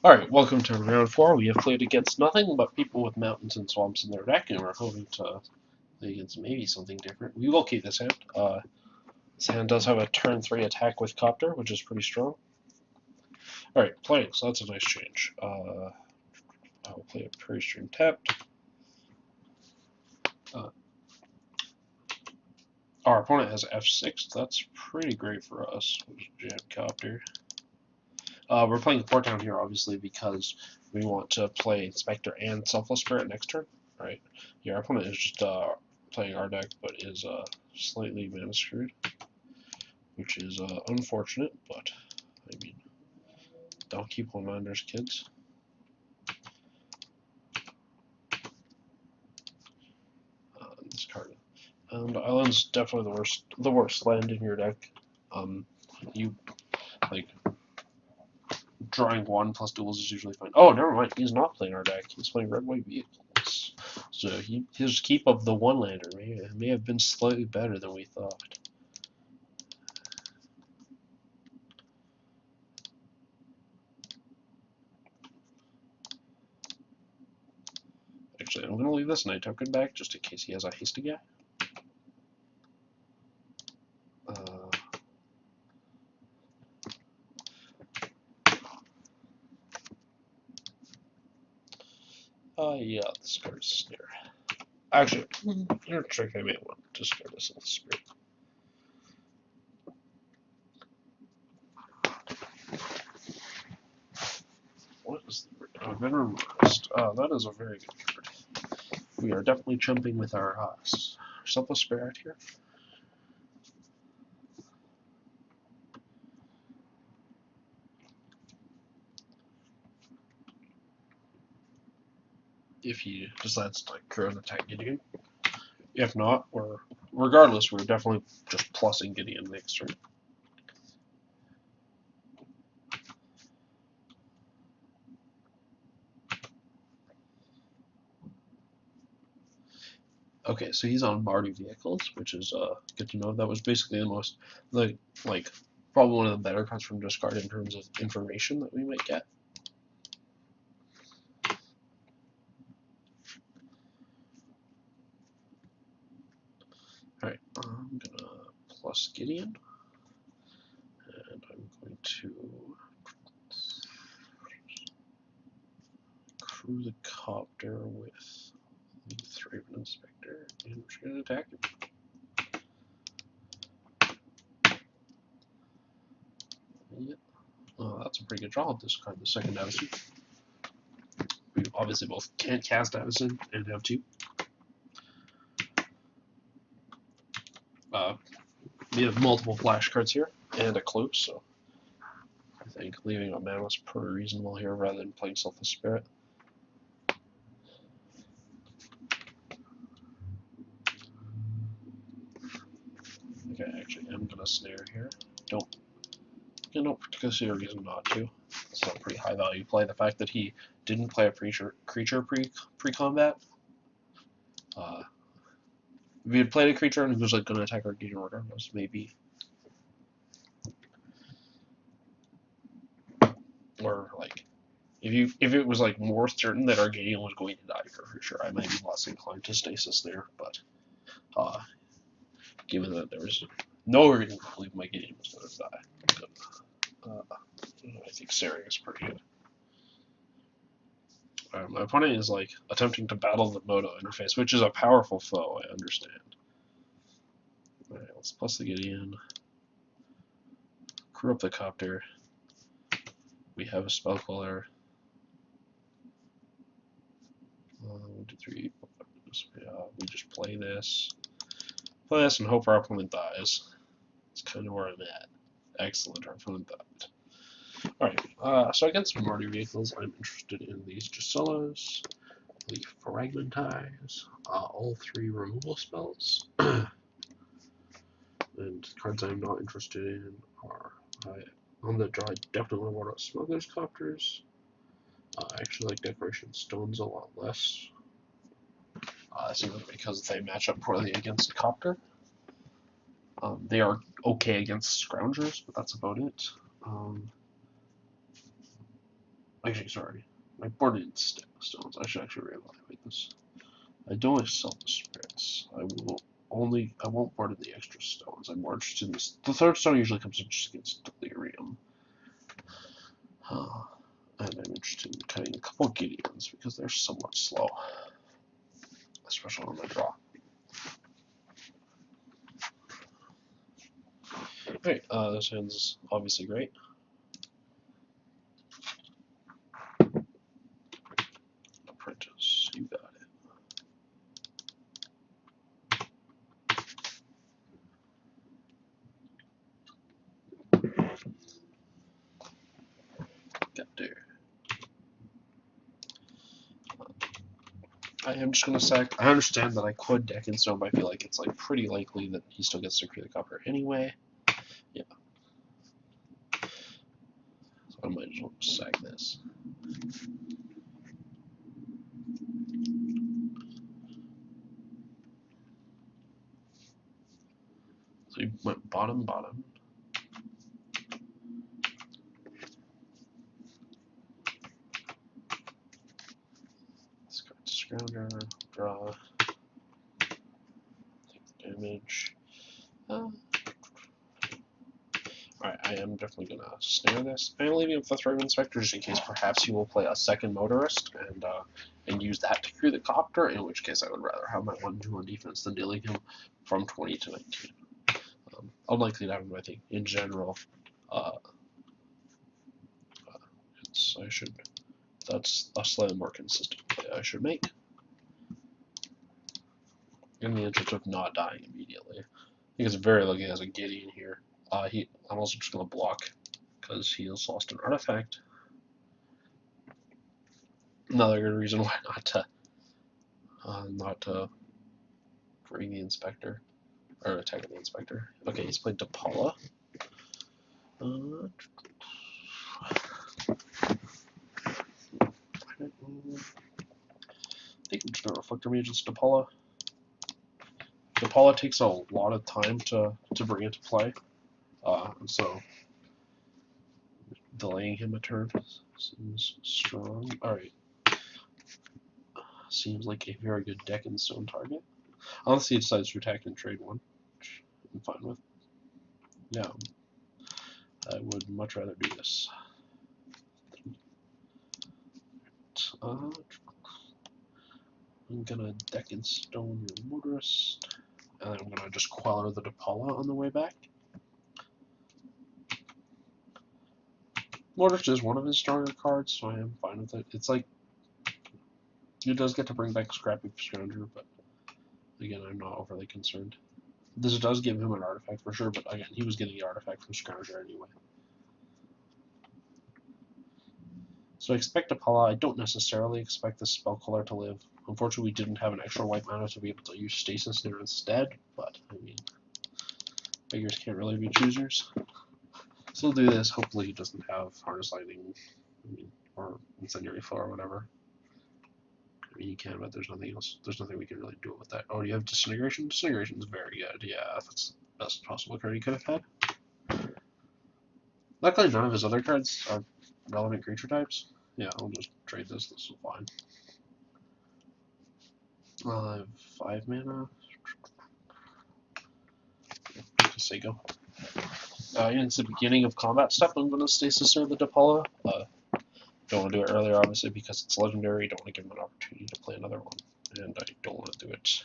Alright, welcome to round 4. We have played against nothing but people with mountains and swamps in their deck, and we're hoping to play against maybe something different. We will keep this hand. This hand does have a turn 3 attack with Copter, which is pretty strong. Alright, playing, so that's a nice change. I'll play a Prairie Stream tapped. Our opponent has F6, that's pretty great for us. Jam Copter. We're playing Port down here, obviously, because we want to play Inspector and Selfless Spirit next turn. Right? Yeah, our opponent is just playing our deck, but is slightly mana screwed, which is unfortunate, but I mean, don't keep one-minders, kids. This card. And Island's definitely the worst land in your deck. You, like, drawing 1 plus duels is usually fine. Oh, never mind. He's not playing our deck. He's playing red-white vehicles. So his keep of the 1-lander may have been slightly better than we thought. Actually, I'm going to leave this Night Token back just in case he has a hasty guy. Yeah, this card's Snare. Actually, you're a trick. I may want to discard this little spirit. What is the word? Veteran Rest. That is a very good card. We are definitely chumping with our Selfless Spirit here. If he decides to curve and attack Gideon. If not, regardless, we're definitely just plussing Gideon next turn. Okay, so he's on Mardu Vehicles, which is good to know. That was basically the most, like probably one of the better cards from discard in terms of information that we might get. Alright, I'm gonna plus Gideon, and I'm going to crew the Copter with the Thraven Inspector, and we're just gonna attack him. Yep. That's a pretty good draw. I'll discard the second Avison. We obviously both can't cast Avison and have 2. We have multiple flash cards here and a clue, so I think leaving a mana is pretty reasonable here rather than playing Selfless Spirit. Okay, actually, I'm gonna snare here. Don't particular reason not to. It's a pretty high value play. The fact that he didn't play a creature pre-combat. If he had played a creature and he was like going to attack our Gideon regardless, maybe. Or like, if it was like more certain that our Gideon was going to die for sure, I might be less inclined to stasis there. But given that there was no reason to believe my Gideon was going to die, I think Sering is pretty good. My opponent is like attempting to battle the Moto interface, which is a powerful foe, I understand. Alright, let's plus the Gideon. Crew up the Copter. We have a spell caller. 1, 2, 3, 4, 5, 6. We just play this. Play this and hope our opponent dies. That's kind of where I'm at. Excellent, our opponent died. Alright, so against Mardu Vehicles, I'm interested in these Drusilla, the Fragmentize, all 3 removal spells. And cards I'm not interested in are, on the draw, I definitely want to Smuggler's Copters. I actually like Decoration Stones a lot less. Simply because they match up poorly against Copter. They are okay against Scroungers, but that's about it. Actually, sorry. My boarded stones. I should actually reevaluate this. I don't like sell the spirits. I won't board in the extra stones. I'm more interested in this. The third stone usually comes in just against delirium. And I'm interested in cutting a couple Gideons because they're somewhat slow, especially on the draw. Alright, this hand's obviously great. Apprentice, you got it. Got there. I am just gonna sack. I understand that I could deck in stone, but I feel like it's like pretty likely that he still gets to create the copper anyway. Yeah. So I might as well sack this. So he went bottom. Scrounger, draw, take the damage. Alright, I am definitely gonna snare this. I'm leaving him with the Threat Inspector just in case perhaps he will play a second motorist and use that to create the copter, in which case I would rather have my 1-2 on defense than dealing him from 20 to 19. Unlikely to happen, I think, in general. That's a slightly more consistent play I should make. In the interest of not dying immediately. I think it's very lucky he has a Gideon here. I'm also just going to block because he has lost an artifact. Another good reason why not to bring the inspector or attack the inspector. Okay, he's played Depala. I think I'm just gonna Reflector Mage against Depala. Depala takes a lot of time to bring into play, and so delaying him a turn seems strong. Alright. Seems like a very good deck in stone target. Unless he decides to attack and trade one, which I'm fine with. Yeah, I would much rather do this. I'm gonna deck in stone your motorist, and then I'm gonna just queller the Depala on the way back. Motorist is one of his stronger cards, so I am fine with it. It's like it does get to bring back Scrappy Scrounger, but again, I'm not overly concerned. This does give him an artifact for sure, but again, he was getting the artifact from Scrounger anyway. So I expect Depala. I don't necessarily expect the spell color to live. Unfortunately, we didn't have an extra white mana to be able to use Stasis there instead, but I mean, beggars can't really be choosers. So we'll do this. Hopefully he doesn't have Harness Lightning, or Incendiary Flow or whatever. I mean, he can, but there's nothing else. There's nothing we can really do with that. Oh, do you have Disintegration? Disintegration is very good. Yeah, that's the best possible card he could have had. Luckily, none of his other cards are relevant creature types. Yeah, I'll just trade this. This is fine. I have 5 mana. Just say go. In the beginning of combat stuff, I'm going to Stasis or the Depala. Don't want to do it earlier, obviously, because it's legendary. Don't want to give him an opportunity to play another one. And I don't want to do it.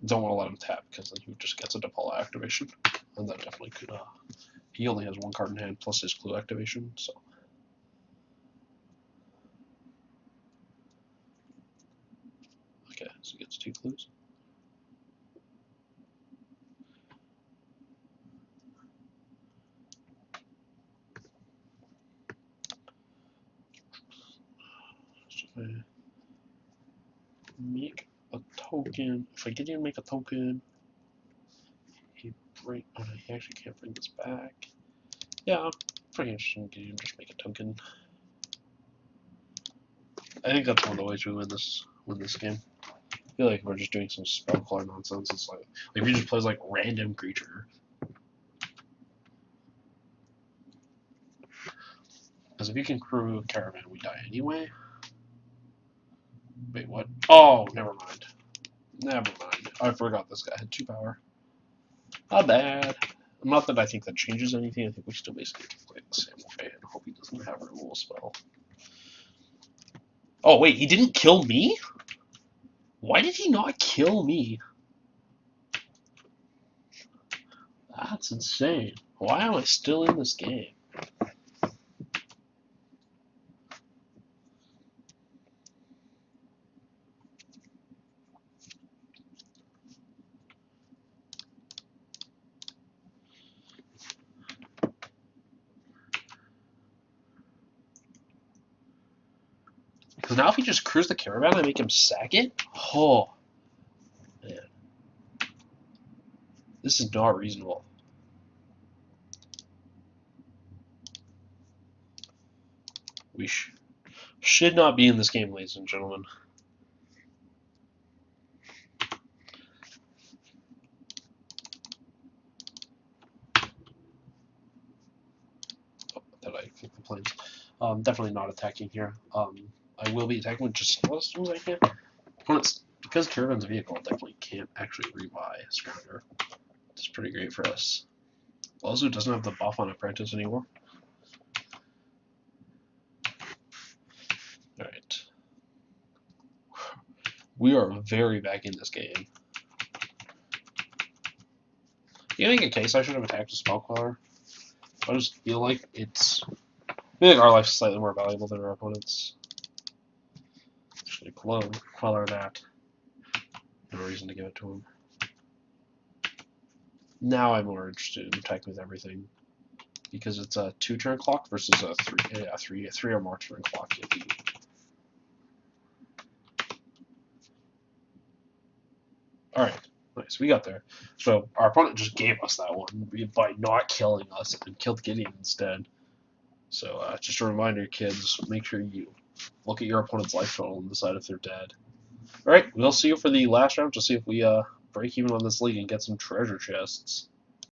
Don't want to let him tap, because then he just gets a Depala activation. And that definitely could. He only has 1 card in hand plus his clue activation, so. Okay, so he gets 2 clues. So if I make a token, if I get you to make a token, he actually can't bring this back. Yeah, I'm pretty interested in getting him to just make a token. I think that's one of the ways we win this game. I feel like we're just doing some spell color nonsense. It's like if he just plays like random creature. As if you can crew a caravan, we die anyway. Wait, what? Oh, never mind. Never mind. I forgot this guy had 2 power. Not bad. Not that I think that changes anything. I think we still basically play the same way and hope he doesn't have a removal spell. Oh, wait, he didn't kill me? Why did he not kill me? That's insane. Why am I still in this game? Because now if he just crews the caravan, I make him sack it? Oh, man. This is not reasonable. We should not be in this game, ladies and gentlemen. Oh, that I clicked the planes. Definitely not attacking here. I will be attacking with just as soon as I can. Opponents, because Caravan's a vehicle, definitely can't actually rebuy Scrounger. It's pretty great for us. Also, doesn't have the buff on Apprentice anymore. Alright. We are very back in this game. You make a case I should have attacked a Spell Queller. I just feel like I feel like our life's slightly more valuable than our opponent's. Actually, Queller that. No reason to give it to him. Now I'm more interested in attacking with everything. Because it's a 2-turn clock versus a 3 or more turn clock. Alright, nice, we got there. So our opponent just gave us that one by not killing us and killed Gideon instead. So just a reminder, kids, make sure you look at your opponent's life total and decide if they're dead. Alright, we'll see you for the last round to see if we break even on this league and get some treasure chests.